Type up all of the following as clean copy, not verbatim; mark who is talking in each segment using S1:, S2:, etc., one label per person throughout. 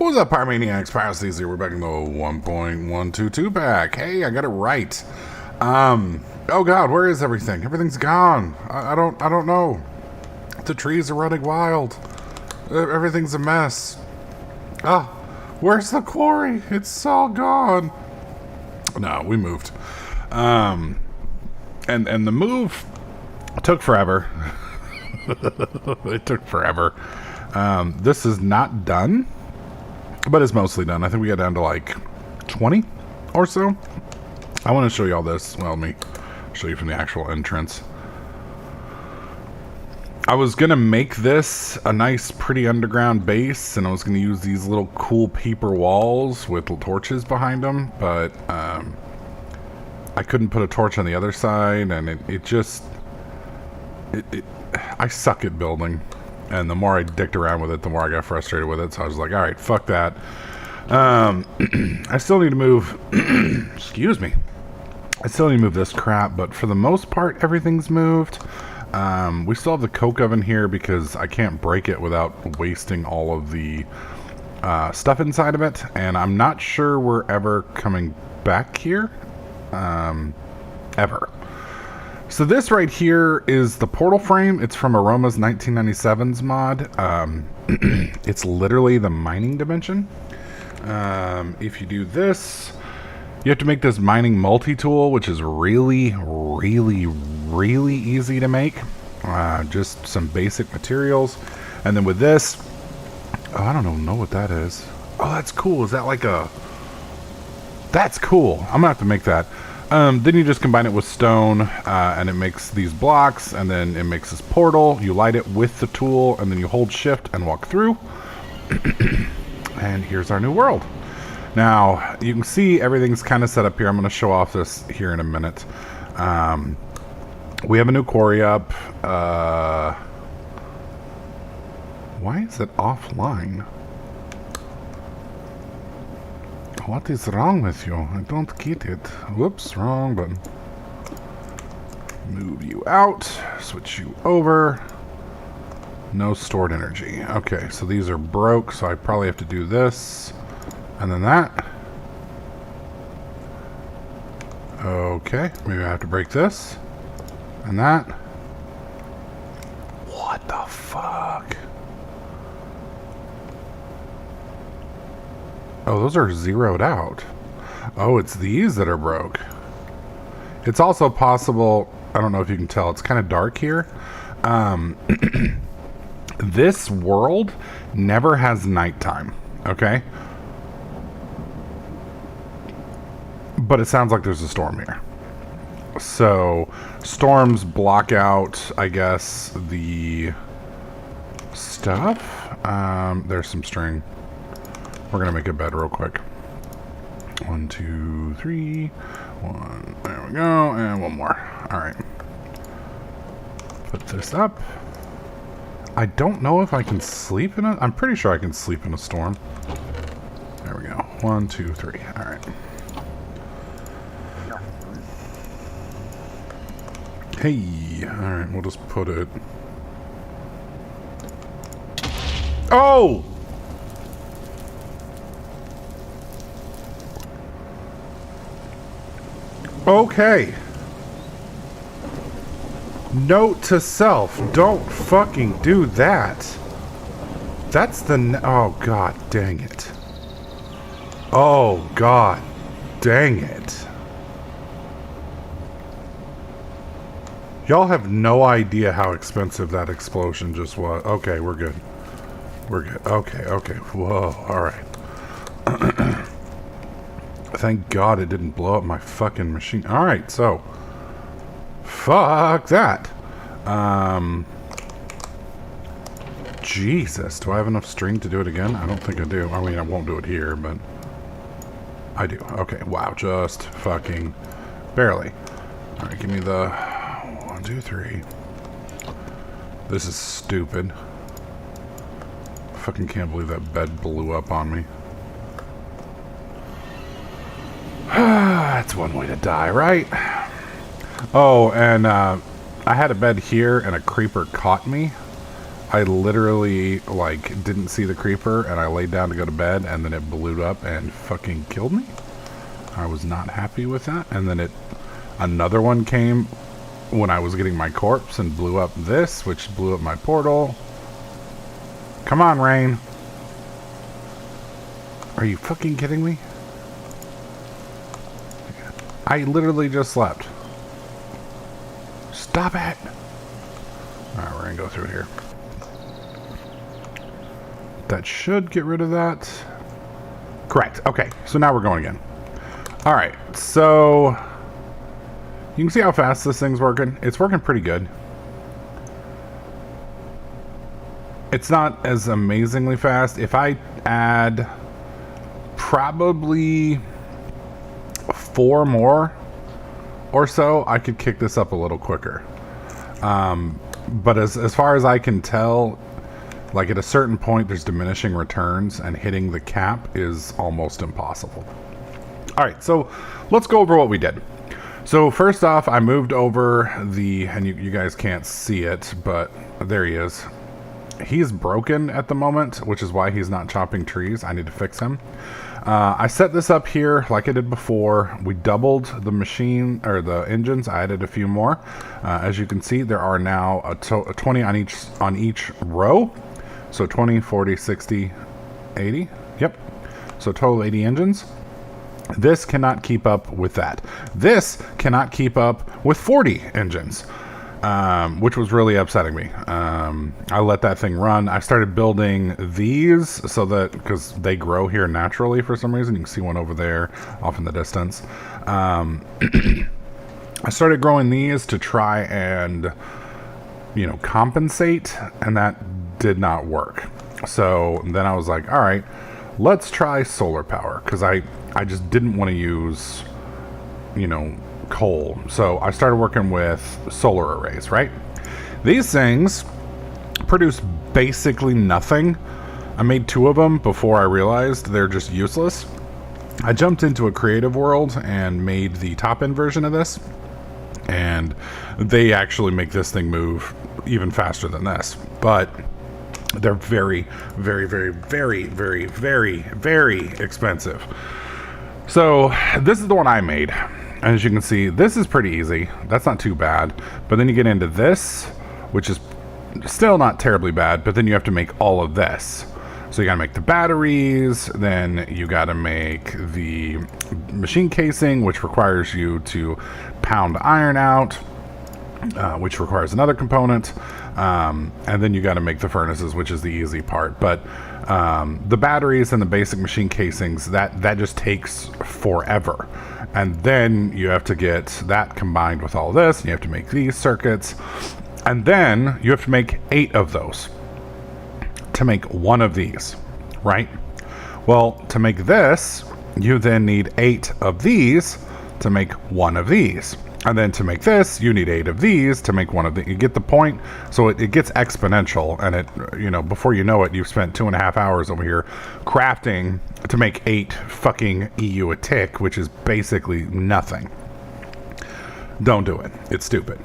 S1: What's up, Pyromaniacs? Pyrosthesia here. We're back in the 1.122 pack. Hey, I got it right. Oh god, where is everything? Everything's gone. I don't know. The trees are running wild. Everything's a mess. Where's the quarry? It's all gone. No, we moved. And the move took forever. It took forever. This is not done, but it's mostly done. I think we got down to like 20 or so. I want to show you all this. Well, let me show you from the actual entrance. I was going to make this a nice, pretty underground base, and I was going to use these little cool paper walls with torches behind them, but I couldn't put a torch on the other side, and I suck at building. And the more I dicked around with it, the more I got frustrated with it. So I was like, all right, fuck that. I still need to move. Excuse me. I still need to move this crap, but for the most part, everything's moved. We still have the coke oven here because I can't break it without wasting all of the stuff inside of it. And I'm not sure we're ever coming back here. Ever. So this right here is the portal frame. It's from Aroma's 1997's mod. It's literally the mining dimension. If you do this, you have to make this mining multi-tool, which is really, really, really easy to make. Just some basic materials. And then with this, I don't know what that is. Oh, that's cool. Is that like a... That's cool. I'm gonna have to make that. Then you just combine it with stone, and it makes these blocks, and then it makes this portal. You light it with the tool, and then you hold shift and walk through. And here's our new world. Now, you can see everything's kind of set up here. I'm going to show off this here in a minute. We have a new quarry up. Why is it offline? What is wrong with you? I don't get it. Whoops, wrong button. Move you out. Switch you over. No stored energy. Okay, so these are broke, so I probably have to do this. And then that. Okay, maybe I have to break this. And that. What the fuck? Oh, those are zeroed out. Oh, it's these that are broke. It's also possible, I don't know if you can tell, it's kind of dark here. This world never has nighttime, okay? But it sounds like there's a storm here. So, storms block out, I guess, the stuff. There's some string. We're gonna make a bed real quick. 1, 2, 3. 1. There we go. And one more. Alright. Put this up. I don't know if I can sleep in it. I'm pretty sure I can sleep in a storm. There we go. 1, 2, 3. Alright. Hey. Alright, we'll just put it... Oh! Okay. Note to self, don't fucking do that. That's the... Oh, god dang it. Oh, god dang it. Y'all have no idea how expensive that explosion just was. Okay, we're good. We're good. Okay, okay. Whoa, alright. Thank God it didn't blow up my fucking machine. Alright, so. Fuck that. Jesus. Do I have enough string to do it again? I don't think I do. I mean, I won't do it here, but... I do. Okay, wow. Just fucking barely. Alright, give me the... 1, 2, 3. This is stupid. Fucking can't believe that bed blew up on me. That's one way to die, right? Oh, and I had a bed here and a creeper caught me. I literally, like, didn't see the creeper, and I laid down to go to bed, and then it blew up and fucking killed me. I was not happy with that. And then another one came when I was getting my corpse and blew up this, which blew up my portal. Come on, Rain. Are you fucking kidding me? I literally just slept. Stop it! Alright, we're gonna go through here. That should get rid of that. Correct. Okay, so now we're going again. Alright, so you can see how fast this thing's working. It's working pretty good. It's not as amazingly fast. If I add probably 4 more or so, I could kick this up a little quicker. But as far as I can tell, like at a certain point, there's diminishing returns, and hitting the cap is almost impossible. All right, so let's go over what we did. So first off, I moved over and you guys can't see it, but there he is. He's broken at the moment, which is why he's not chopping trees. I need to fix him. I set this up here like I did before. We doubled the machine, or the engines. I added a few more. As you can see, there are now a 20 on each row. So 20, 40, 60, 80. Yep. So total 80 engines. This cannot keep up with that. This cannot keep up with 40 engines, which was really upsetting me. I let that thing run. I started building these so that, because they grow here naturally for some reason. You can see one over there off in the distance. I started growing these to try and, compensate, and that did not work. So then I was like, all right, let's try solar power, because I just didn't want to use, coal. So I started working with solar arrays, right? These things produce basically nothing. I made 2 of them before I realized they're just useless. I jumped into a creative world and made the top-end version of this, and they actually make this thing move even faster than this. But they're very, very, very, very, very, very, very expensive. So this is the one I made. And as you can see, this is pretty easy. That's not too bad. But then you get into this, which is still not terribly bad, but then you have to make all of this. So you gotta make the batteries, then you gotta make the machine casing, which requires you to pound iron out, which requires another component. And then you gotta make the furnaces, which is the easy part. But the batteries and the basic machine casings, that just takes forever. And then you have to get that combined with all this, and you have to make these circuits, and then you have to make 8 of those to make one of these, right? Well, to make this, you then need 8 of these to make one of these. And then to make this, you need 8 of these to make one of the. You get the point? So it gets exponential, and it, before you know it, you've spent 2.5 hours over here crafting to make 8 fucking EU a tick, which is basically nothing. Don't do it. It's stupid.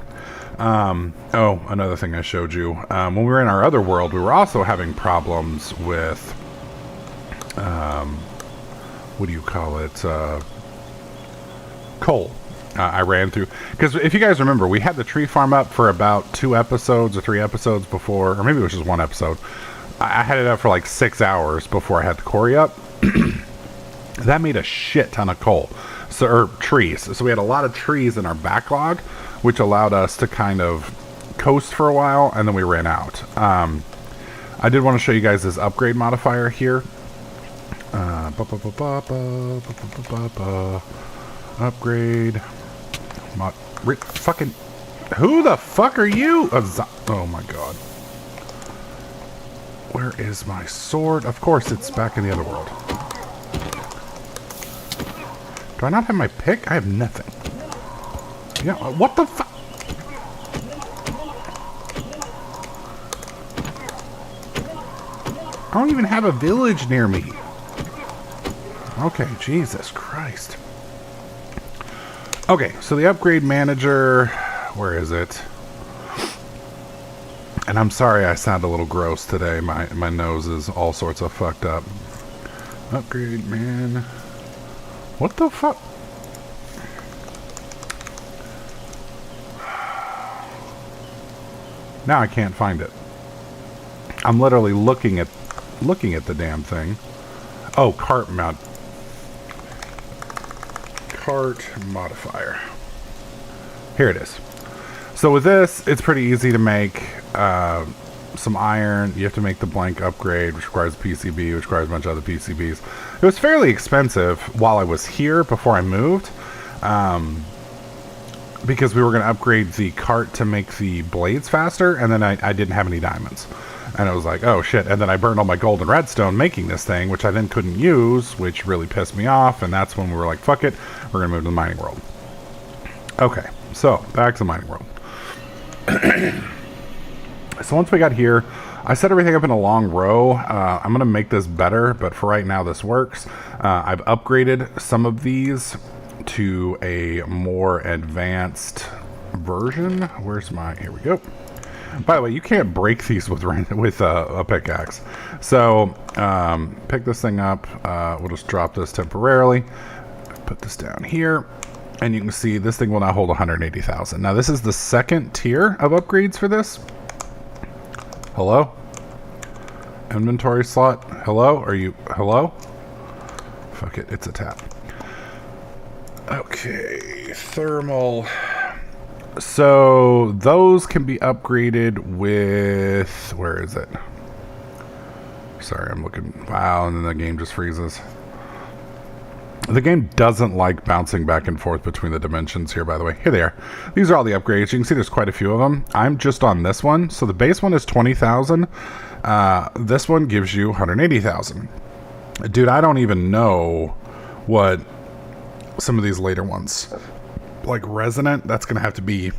S1: Oh, another thing I showed you. When we were in our other world, we were also having problems with, what do you call it? Coal. I ran through, because if you guys remember, we had the tree farm up for about 2 episodes or 3 episodes before, or maybe it was just 1 episode. I had it up for like 6 hours before I had the quarry up. That made a shit ton of coal, or trees. So we had a lot of trees in our backlog, which allowed us to kind of coast for a while, and then we ran out. I did want to show you guys this upgrade modifier here. Upgrade. Fucking. Who the fuck are you? Oh my god. Where is my sword? Of course it's back in the other world. Do I not have my pick? I have nothing. Yeah, what the fuck? I don't even have a village near me. Okay, Jesus Christ. Okay, so the upgrade manager, where is it? And I'm sorry I sound a little gross today. My nose is all sorts of fucked up. Upgrade, man. What the fuck? Now I can't find it. I'm literally looking at the damn thing. Oh, cart modifier. Here it is. So with this, it's pretty easy to make some iron. You have to make the blank upgrade, which requires PCB, which requires a bunch of other PCBs. It was fairly expensive while I was here before I moved, because we were going to upgrade the cart to make the blades faster, and then I didn't have any diamonds. And I was like, oh shit. And then I burned all my gold and redstone making this thing, which I then couldn't use, which really pissed me off. And that's when we were like, fuck it, we're going to move to the mining world. Okay, so back to the mining world. So once we got here, I set everything up in a long row. I'm going to make this better, but for right now this works. I've upgraded some of these to a more advanced version. Where's my... Here we go. By the way, you can't break these with a pickaxe. So pick this thing up. We'll just drop this temporarily. Put this down here. And you can see this thing will now hold 180,000. Now this is the second tier of upgrades for this. Hello? Inventory slot? Hello? Are you... Hello? Fuck it, it's a tap. Okay, thermal. So those can be upgraded with... Where is it? Sorry, I'm looking... Wow, and then the game just freezes. The game doesn't like bouncing back and forth between the dimensions here, by the way. Here they are. These are all the upgrades. You can see there's quite a few of them. I'm just on this one. So the base one is 20,000. This one gives you 180,000. Dude, I don't even know what some of these later ones... Like resonant, that's going to have to be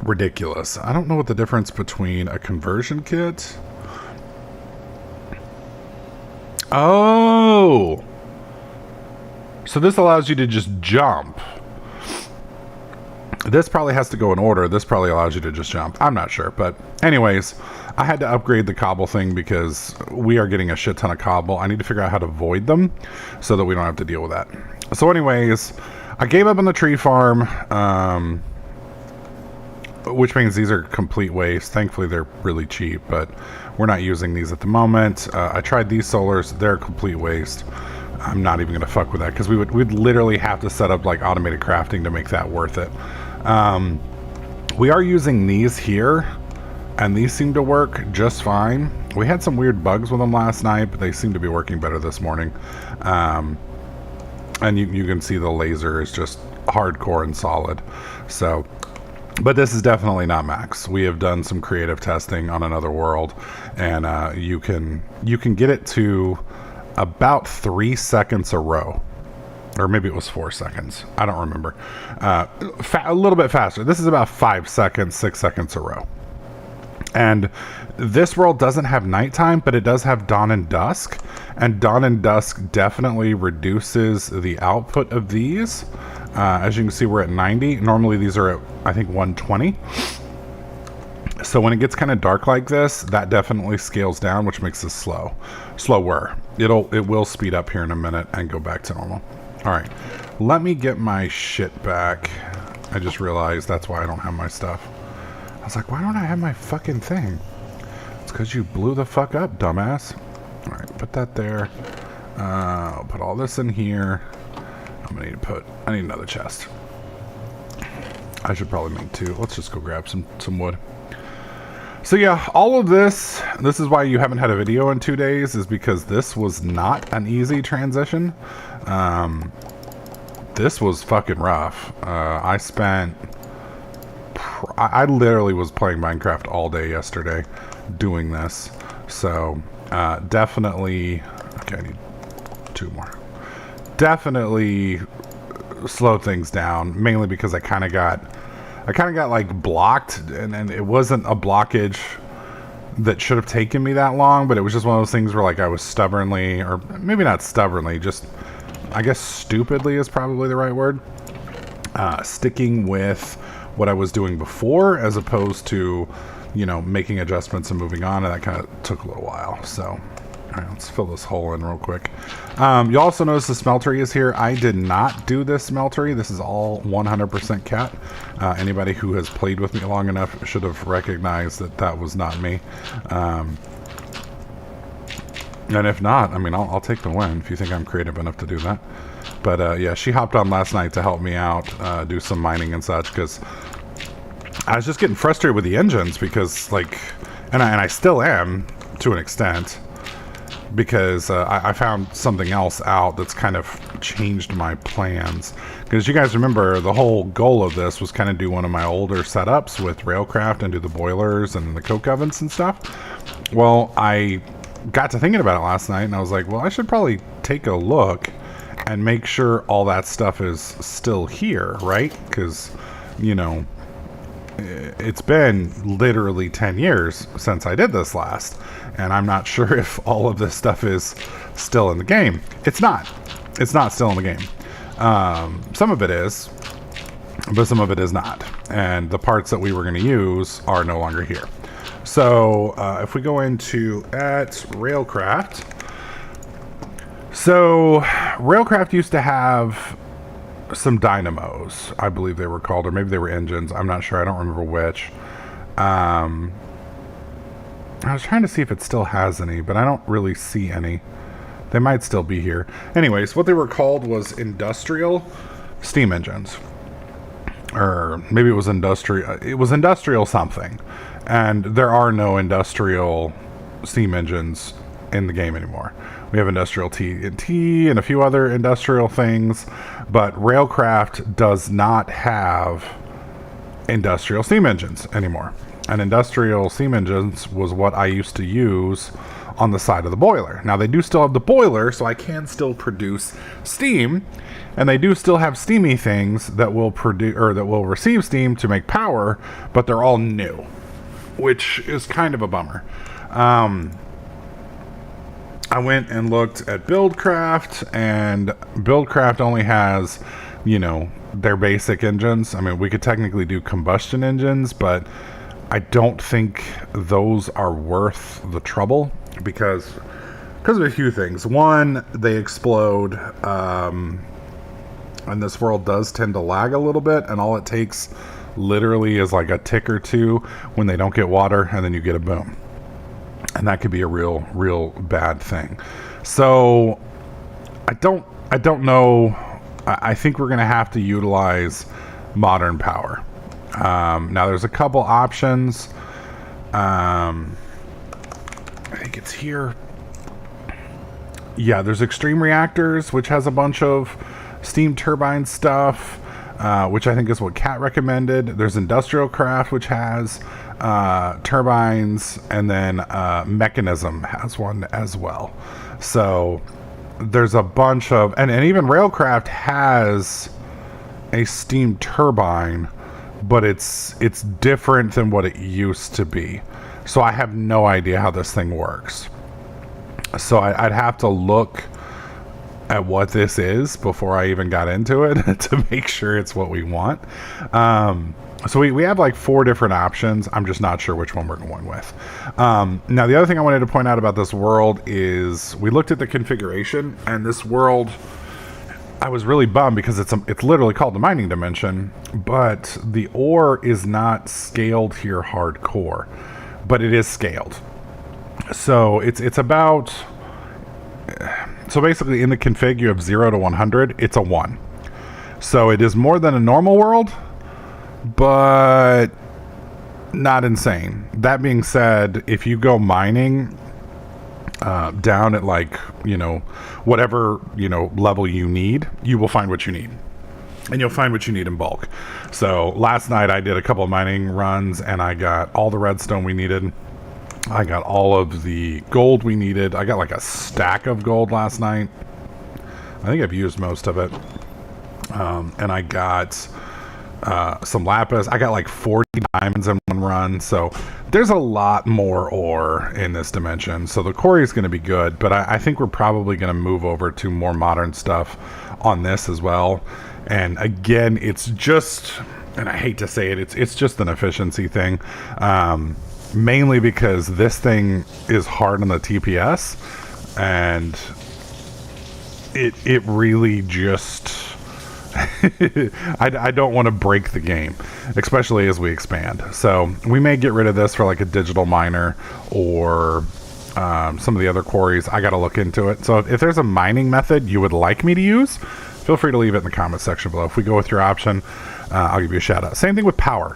S1: ridiculous. I don't know what the difference between a conversion kit... Oh! So this allows you to just jump. This probably has to go in order. This probably allows you to just jump. I'm not sure. But anyways, I had to upgrade the cobble thing because we are getting a shit ton of cobble. I need to figure out how to void them so that we don't have to deal with that. So anyways, I gave up on the tree farm, which means these are complete waste. Thankfully, they're really cheap, but we're not using these at the moment. I tried these solars. They're complete waste. I'm not even going to fuck with that because we'd literally have to set up like automated crafting to make that worth it. We are using these here, and these seem to work just fine. We had some weird bugs with them last night, but they seem to be working better this morning. And you can see the laser is just hardcore and solid. So, but this is definitely not max. We have done some creative testing on another world, and you can get it to about 3 seconds a row, or maybe it was 4 seconds. I don't remember. A little bit faster. This is about 5 seconds, 6 seconds a row. And this world doesn't have nighttime, but it does have dawn and dusk. And dawn and dusk definitely reduces the output of these. As you can see, we're at 90. Normally these are at, I think, 120. So when it gets kind of dark like this, that definitely scales down, which makes this slower. It will speed up here in a minute and go back to normal. All right, let me get my shit back. I just realized that's why I don't have my stuff. I was like, why don't I have my fucking thing? It's because you blew the fuck up, dumbass. All right, put that there. I'll put all this in here. I need another chest. I should probably make 2. Let's just go grab some wood. So yeah, all of this is why you haven't had a video in 2 days, is because this was not an easy transition. This was fucking rough. I literally was playing Minecraft all day yesterday doing this. So definitely, okay, I need 2 more. Definitely slowed things down, mainly because I kind of got like blocked, and it wasn't a blockage that should have taken me that long, but it was just one of those things where like I was stubbornly, or maybe not stubbornly, just I guess stupidly is probably the right word, sticking with what I was doing before, as opposed to making adjustments and moving on, and that kind of took a little while. So, all right, let's fill this hole in real quick. You also notice the smeltery is here. I did not do this smeltery. This is all 100% cat. Anybody who has played with me long enough should have recognized that that was not me. And if not, I mean, I'll take the win if you think I'm creative enough to do that. But yeah, she hopped on last night to help me out, do some mining and such, because I was just getting frustrated with the engines because, like, and I still am to an extent, because I found something else out that's kind of changed my plans. Because you guys remember, the whole goal of this was kind of do one of my older setups with Railcraft and do the boilers and the coke ovens and stuff. Well, I got to thinking about it last night, and I was like, well, I should probably take a look and make sure all that stuff is still here, right? Because, it's been literally 10 years since I did this last, and I'm not sure if all of this stuff is still in the game. It's not. It's not still in the game. Some of it is, but some of it is not. And the parts that we were going to use are no longer here. So if we go into at Railcraft, so Railcraft used to have some dynamos, I believe they were called, or maybe they were engines. I'm not sure. I don't remember which. I was trying to see if it still has any, but I don't really see any. They might still be here. Anyways, what they were called was industrial steam engines. Or maybe it was industrial. It was industrial something. And there are no industrial steam engines in the game anymore. We have industrial TNT and a few other industrial things, but Railcraft does not have industrial steam engines anymore. And industrial steam engines was what I used to use on the side of the boiler. Now they do still have the boiler, so I can still produce steam, and they do still have steamy things that will produce, or that will receive steam to make power, but they're all new, which is kind of a bummer. I went and looked at Buildcraft, and Buildcraft only has, their basic engines. I mean, we could technically do combustion engines, but I don't think those are worth the trouble because of a few things. One, they explode, and this world does tend to lag a little bit, and all it takes literally is like a tick or two when they don't get water, and then you get a boom. And that could be a real bad thing. So I don't know. I think we're going to have to utilize modern power. Now there's a couple options. I think it's here. Yeah, there's Extreme Reactors, which has a bunch of steam turbine stuff, which I think is what Kat recommended. There's Industrial Craft, which has turbines, and then Mechanism has one as well. So there's a bunch of, and even Railcraft has a steam turbine, but it's different than what it used to be. So I have no idea how this thing works. So I'd have to look at what this is before I even got into it to make sure it's what we want. So we have like 4 different options. I'm just not sure which one we're going with. Now, the other thing I wanted to point out about this world is we looked at the configuration, and this world, I was really bummed because it's literally called the mining dimension, but the ore is not scaled here hardcore, but it is scaled. So it's about, so basically in the config you have 0 to 100, it's a 1. So it is more than a normal world, but not insane. That being said, if you go mining down at like, whatever, level you need, you will find what you need. And you'll find what you need in bulk. So last night I did a couple of mining runs, and I got all the redstone we needed. I got all of the gold we needed. I got like a stack of gold last night. I think I've used most of it. And I got some lapis. I got like 40 diamonds in one run. So there's a lot more ore in this dimension. So the quarry is going to be good, but I think we're probably going to move over to more modern stuff on this as well. And again, it's just, and I hate to say it, it's just an efficiency thing. mainly because this thing is hard on the TPS, and it really just I don't want to break the game, especially as we expand. So we may get rid of this for like a digital miner or some of the other quarries. I got to look into it. So if there's a mining method you would like me to use, feel free to leave it in the comments section below. If we go with your option, I'll give you a shout out. Same thing with power.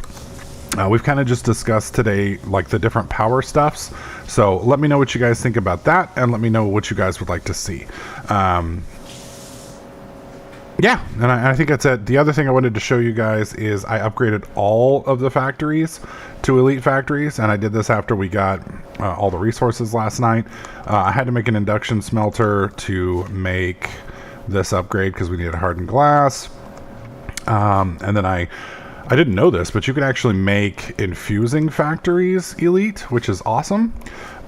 S1: We've kind of just discussed today like the different power stuffs. So let me know what you guys think about that, and let me know what you guys would like to see. Yeah, and I think that's it. The other thing I wanted to show you guys is I upgraded all of the factories to elite factories, and I did this after we got all the resources last night. I had to make an induction smelter to make this upgrade because we needed hardened glass. And then I didn't know this, but you can actually make infusing factories elite, which is awesome.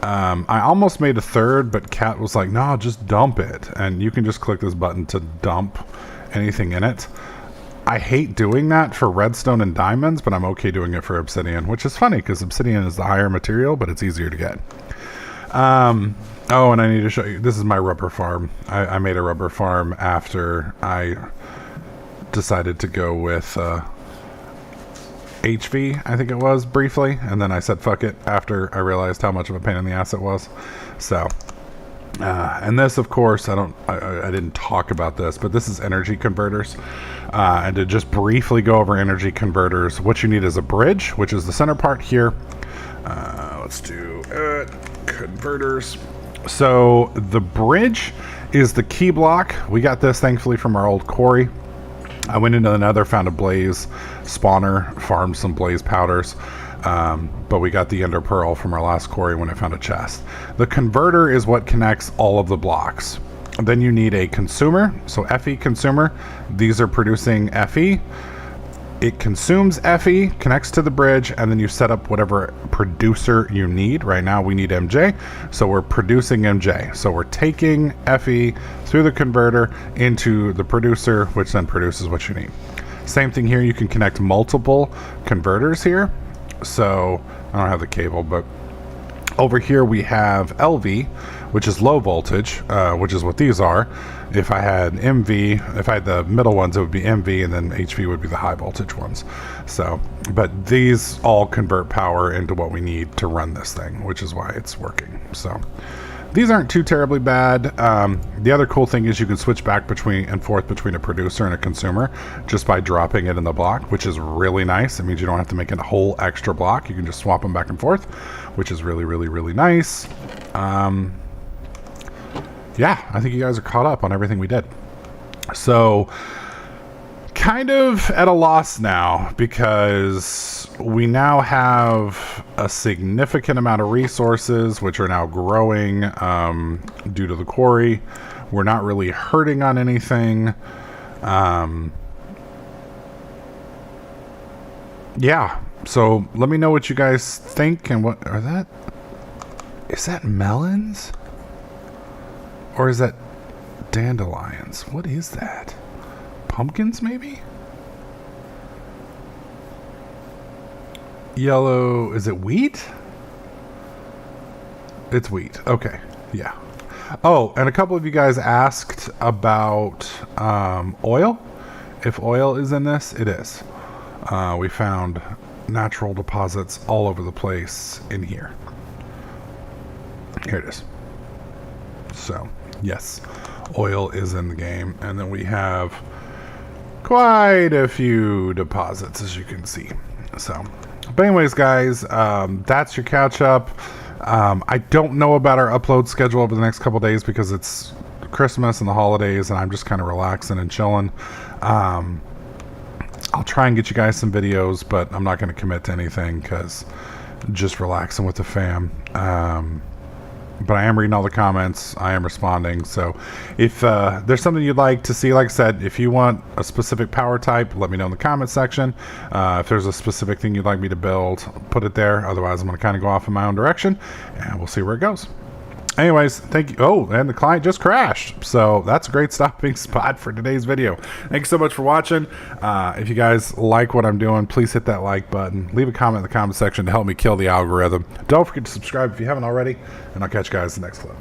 S1: I almost made a third, but Kat was like, no, just dump it. And you can just click this button to dump anything in it. I hate doing that for redstone and diamonds, but I'm okay doing it for obsidian, which is funny because obsidian is the higher material, but it's easier to get. Oh, and I need to show you, this is my rubber farm. I made a rubber farm after I decided to go with HV, I think it was, briefly, and then I said fuck it after I realized how much of a pain in the ass it was. So and this, of course, I didn't talk about this, but this is energy converters. And to just briefly go over energy converters, what you need is a bridge, which is the center part here. Let's do converters. So the bridge is the key block. We got this thankfully from our old quarry. I went into the nether, found a blaze spawner, farmed some blaze powders, but we got the ender pearl from our last quarry when I found a chest. The converter is what connects all of the blocks. Then you need a consumer, so FE consumer. These are producing FE. It consumes FE, connects to the bridge, and then you set up whatever producer you need. Right now we need MJ, so we're producing MJ. So we're taking FE through the converter into the producer, which then produces what you need. Same thing here, you can connect multiple converters here. So I don't have the cable, but over here we have LV, which is low voltage, which is what these are. If I had MV, if I had the middle ones, it would be MV, and then HV would be the high voltage ones. So, but these all convert power into what we need to run this thing, which is why it's working. So these aren't too terribly bad. The other cool thing is you can switch back between and forth between a producer and a consumer just by dropping it in the block, which is really nice. It means you don't have to make a whole extra block. You can just swap them back and forth, which is really, really, really nice. Yeah, I think you guys are caught up on everything we did. So kind of at a loss now because we now have a significant amount of resources which are now growing due to the quarry. We're not really hurting on anything. Yeah, so let me know what you guys think. And what are that? Is that melons? Or is that dandelions? What is that? Pumpkins, maybe? Yellow, is it wheat? It's wheat. Okay, yeah. Oh, and a couple of you guys asked about oil. If oil is in this, it is. We found natural deposits all over the place in here. Here it is. So, yes, oil is in the game. And then we have quite a few deposits, as you can see. So, but anyways, guys, that's your catch up. I don't know about our upload schedule over the next couple days because it's Christmas and the holidays, and I'm just kind of relaxing and chilling. I'll try and get you guys some videos, but I'm not going to commit to anything because just relaxing with the fam. But I am reading all the comments. I am responding. So if there's something you'd like to see, like I said, if you want a specific power type, let me know in the comment section. If there's a specific thing you'd like me to build, put it there. Otherwise, I'm going to kind of go off in my own direction, and we'll see where it goes. Anyways, thank you. Oh, and the client just crashed. So that's a great stopping spot for today's video. Thanks so much for watching. If you guys like what I'm doing, please hit that like button. Leave a comment in the comment section to help me kill the algorithm. Don't forget to subscribe if you haven't already. And I'll catch you guys in the next clip.